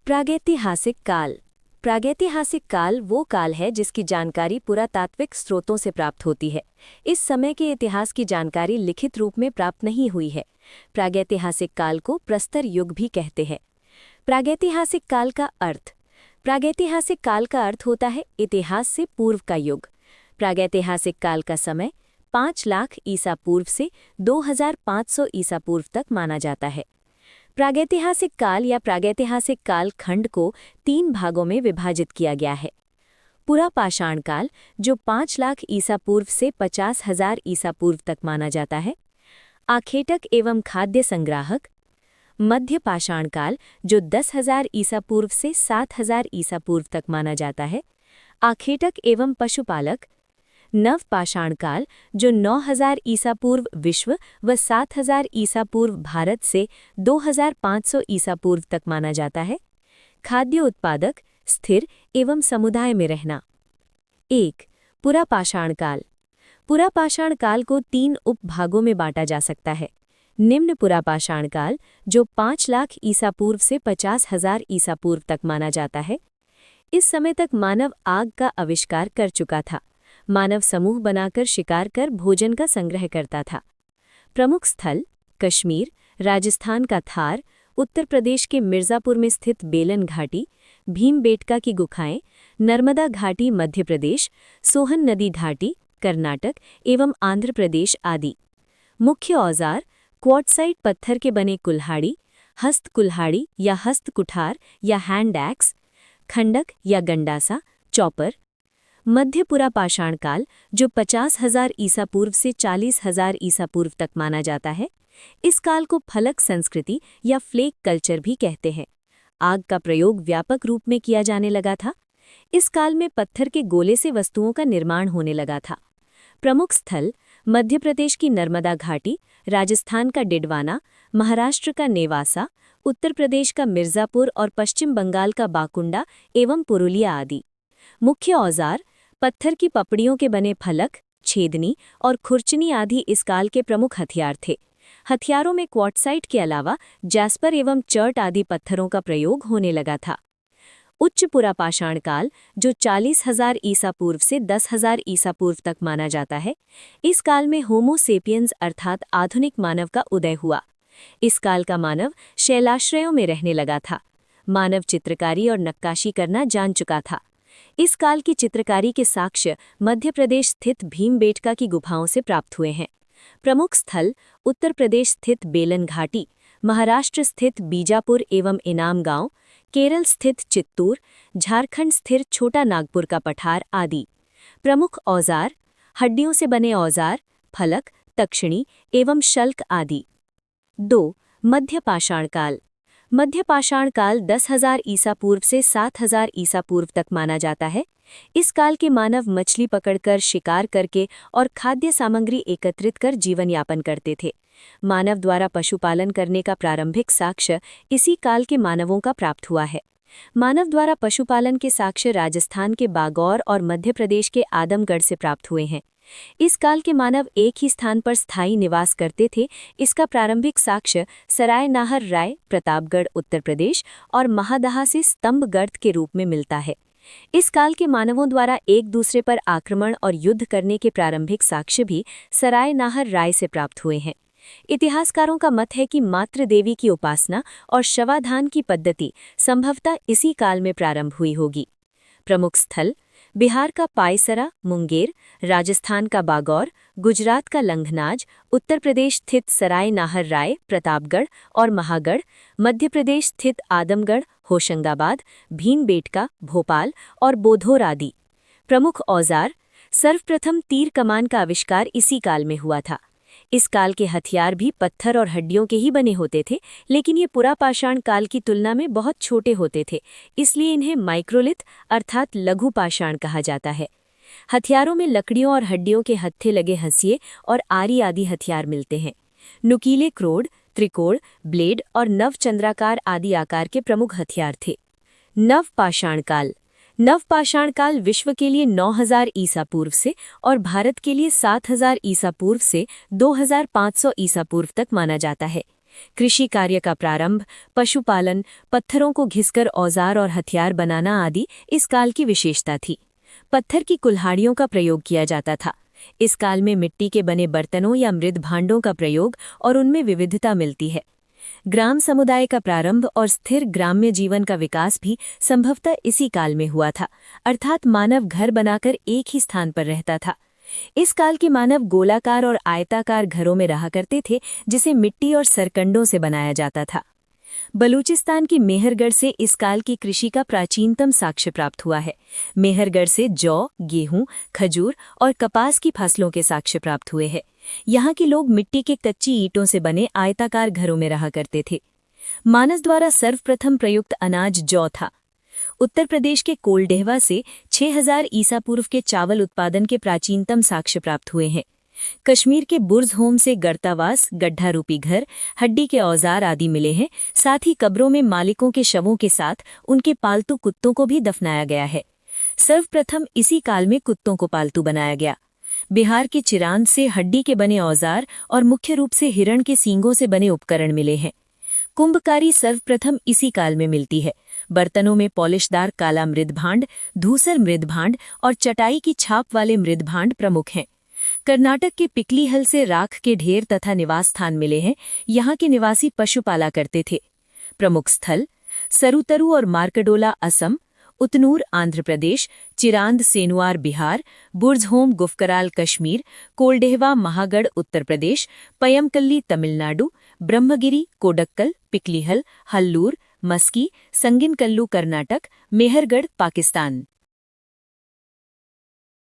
प्रागैतिहासिक काल। प्रागैतिहासिक काल वो काल है जिसकी जानकारी पुरातात्विक स्रोतों से प्राप्त होती है। इस समय के इतिहास की जानकारी लिखित रूप में प्राप्त नहीं हुई है। प्रागैतिहासिक काल को प्रस्तर युग भी कहते हैं। प्रागैतिहासिक काल का अर्थ। प्रागैतिहासिक काल का अर्थ होता है इतिहास से पूर्व का युग। प्रागैतिहासिक काल का समय 5 लाख ईसा पूर्व से 2500 ईसा पूर्व तक माना जाता है। प्रागैतिहासिक काल या प्रागैतिहासिक काल खंड को 3 भागों में विभाजित किया गया है। पुरापाषाण काल, जो 5 लाख ईसा पूर्व से 50,000 ईसा पूर्व तक माना जाता है। आखेटक एवं खाद्य संग्राहक। मध्य पाषाण काल, जो 10,000 ईसा पूर्व से 7,000 ईसा पूर्व तक माना जाता है। आखेटक एवं पशुपालक। नव पाषाण काल, जो 9,000 ईसा पूर्व विश्व व 7,000 ईसा पूर्व भारत से 2,500 ईसा पूर्व तक माना जाता है। खाद्य उत्पादक, स्थिर एवं समुदाय में रहना। 1. पुरापाषाण काल। पुरापाषाण काल को 3 उपभागों में बांटा जा सकता है। निम्न पुरापाषाण काल, जो 5 लाख ईसा पूर्व से 50,000 ईसा पूर्व तक माना जाता है। इस समय तक मानव आग का आविष्कार कर चुका था। मानव समूह बनाकर शिकार कर भोजन का संग्रह करता था। प्रमुख स्थल कश्मीर, राजस्थान का थार, उत्तर प्रदेश के मिर्ज़ापुर में स्थित बेलन घाटी, भीमबेटका की गुफाएं, नर्मदा घाटी मध्य प्रदेश, सोहन नदी घाटी कर्नाटक एवं आंध्र प्रदेश आदि। मुख्य औजार क्वार्टसाइट पत्थर के बने कुल्हाड़ी, हस्त कुल्हाड़ी या हस्त कुठार या हैंड एक्स, खंडक या गंडासा, चॉपर। मध्य पुरापाषाण काल, जो 50,000 ईसा पूर्व से 40,000 ईसा पूर्व तक माना जाता है। इस काल को फलक संस्कृति या फ्लेक कल्चर भी कहते हैं। आग का प्रयोग व्यापक रूप में किया जाने लगा था। इस काल में पत्थर के गोले से वस्तुओं का निर्माण होने लगा था। प्रमुख स्थल मध्य प्रदेश की नर्मदा घाटी, राजस्थान का डिडवाना, महाराष्ट्र का नेवासा, उत्तर प्रदेश का मिर्ज़ापुर और पश्चिम बंगाल का बाकुंडा एवं पुरुलिया आदि। मुख्य औजार पत्थर की पपड़ियों के बने फलक, छेदनी और खुरचनी आदि इस काल के प्रमुख हथियार थे। हथियारों में क्वार्टसाइट के अलावा जैस्पर एवं चर्ट आदि पत्थरों का प्रयोग होने लगा था। उच्च पुरापाषाण काल, जो 40,000 ईसा पूर्व से 10,000 ईसा पूर्व तक माना जाता है। इस काल में होमो सेपियंस अर्थात आधुनिक मानव का उदय हुआ। इस काल का मानव शैलाश्रयों में रहने लगा था। मानव चित्रकारी और नक्काशी करना जान चुका था। इस काल की चित्रकारी के साक्ष्य मध्य प्रदेश स्थित भीमबेटका की गुफाओं से प्राप्त हुए हैं। प्रमुख स्थल उत्तर प्रदेश स्थित बेलन घाटी, महाराष्ट्र स्थित बीजापुर एवं इनाम गांव, केरल स्थित चित्तूर, झारखंड स्थित छोटा नागपुर का पठार आदि। प्रमुख औजार हड्डियों से बने औजार, फलक, तक्षणी एवं शल्क आदि। 2. मध्य पाषाण काल। मध्य पाषाण काल 10,000 ईसा पूर्व से 7,000 ईसा पूर्व तक माना जाता है। इस काल के मानव मछली पकड़कर, शिकार करके और खाद्य सामग्री एकत्रित कर जीवन यापन करते थे। मानव द्वारा पशुपालन करने का प्रारंभिक साक्ष्य इसी काल के मानवों का प्राप्त हुआ है। मानव द्वारा पशुपालन के साक्ष्य राजस्थान के बागौर और मध्य प्रदेश के आदमगढ़ से प्राप्त हुए हैं। इस काल के मानव एक ही स्थान पर स्थायी निवास करते थे। इसका प्रारंभिक साक्ष्य सराय नाहर राय, प्रतापगढ़ उत्तर प्रदेश और महादहा से स्तंभ गर्त के रूप में मिलता है। इस काल के मानवों द्वारा एक दूसरे पर आक्रमण और युद्ध करने के प्रारंभिक साक्ष्य भी सराय नाहर राय से प्राप्त हुए हैं। इतिहासकारों का मत है कि मातृ देवी की उपासना और शवाधान की पद्धति संभवतः इसी काल में प्रारंभ हुई होगी। प्रमुख स्थल बिहार का पायसरा, मुंगेर, राजस्थान का बागौर, गुजरात का लंघनाज, उत्तर प्रदेश स्थित सराय नाहर राय, प्रतापगढ़ और महागढ़, मध्य प्रदेश स्थित आदमगढ़, होशंगाबाद, भीमबेटका, भोपाल और बोधोर आदि। प्रमुख औजार सर्वप्रथम तीर कमान का आविष्कार इसी काल में हुआ था। इस काल के हथियार भी पत्थर और हड्डियों के ही बने होते थे, लेकिन ये पुरापाषाण काल की तुलना में बहुत छोटे होते थे, इसलिए इन्हें माइक्रोलिथ अर्थात लघु पाषाण कहा जाता है। हथियारों में लकड़ियों और हड्डियों के हत्थे लगे हंसिए और आरी आदि हथियार मिलते हैं। नुकीले क्रोड, त्रिकोण, ब्लेड और नवचंद्राकार आदि आकार के प्रमुख हथियार थे। नव पाषाण काल। नवपाषाण काल विश्व के लिए 9,000 ईसा पूर्व से और भारत के लिए 7,000 ईसा पूर्व से 2,500 ईसा पूर्व तक माना जाता है। कृषि कार्य का प्रारंभ, पशुपालन, पत्थरों को घिसकर औजार और हथियार बनाना आदि इस काल की विशेषता थी। पत्थर की कुल्हाड़ियों का प्रयोग किया जाता था। इस काल में मिट्टी के बने बर्तनों या मृद भांडों का प्रयोग और उनमें विविधता मिलती है। ग्राम समुदाय का प्रारंभ और स्थिर ग्राम्य जीवन का विकास भी संभवतः इसी काल में हुआ था, अर्थात मानव घर बनाकर एक ही स्थान पर रहता था। इस काल के मानव गोलाकार और आयताकार घरों में रहा करते थे, जिसे मिट्टी और सरकंडों से बनाया जाता था। बलूचिस्तान की मेहरगढ़ से इस काल की कृषि का प्राचीनतम साक्ष्य प्राप्त हुआ है। मेहरगढ़ से जौ, गेहूं, खजूर और कपास की फसलों के साक्ष्य प्राप्त हुए हैं। यहाँ के लोग मिट्टी के कच्ची ईंटों से बने आयताकार घरों में रहा करते थे। मानस द्वारा सर्वप्रथम प्रयुक्त अनाज जौ था। उत्तर प्रदेश के कोलडेहवा से 6000 ईसा पूर्व के चावल उत्पादन के प्राचीनतम साक्ष्य प्राप्त हुए हैं। कश्मीर के बुर्ज़होम से गर्तावास, गड्ढा रूपी घर, हड्डी के औजार आदि मिले हैं। साथ ही कब्रों में मालिकों के शवों के साथ उनके पालतू कुत्तों को भी दफनाया गया है। सर्वप्रथम इसी काल में कुत्तों को पालतू बनाया गया। बिहार के चिरांद से हड्डी के बने औजार और मुख्य रूप से हिरण के सींगों से बने उपकरण मिले हैं। कुंभकारी सर्वप्रथम इसी काल में मिलती है। बर्तनों में पॉलिशदार काला मृदभांड, धूसर मृदभांड और चटाई की छाप वाले मृदभांड प्रमुख हैं। कर्नाटक के पिकलीहल से राख के ढेर तथा निवास स्थान मिले हैं। यहाँ के निवासी पशु पाला करते थे। प्रमुख स्थल सरुतरु और मार्कडोला असम, उतनूर आंध्र प्रदेश, चिरांद सेनुआर बिहार, बुर्ज़होम गुफकराल कश्मीर, कोलडेहवा महागढ़ उत्तर प्रदेश, पयमकल्ली तमिलनाडु, ब्रह्मगिरी, कोडक्कल, पिकलीहल, हल्लूर, मस्की, संगिनकल्लू कर्नाटक, मेहरगढ़ पाकिस्तान।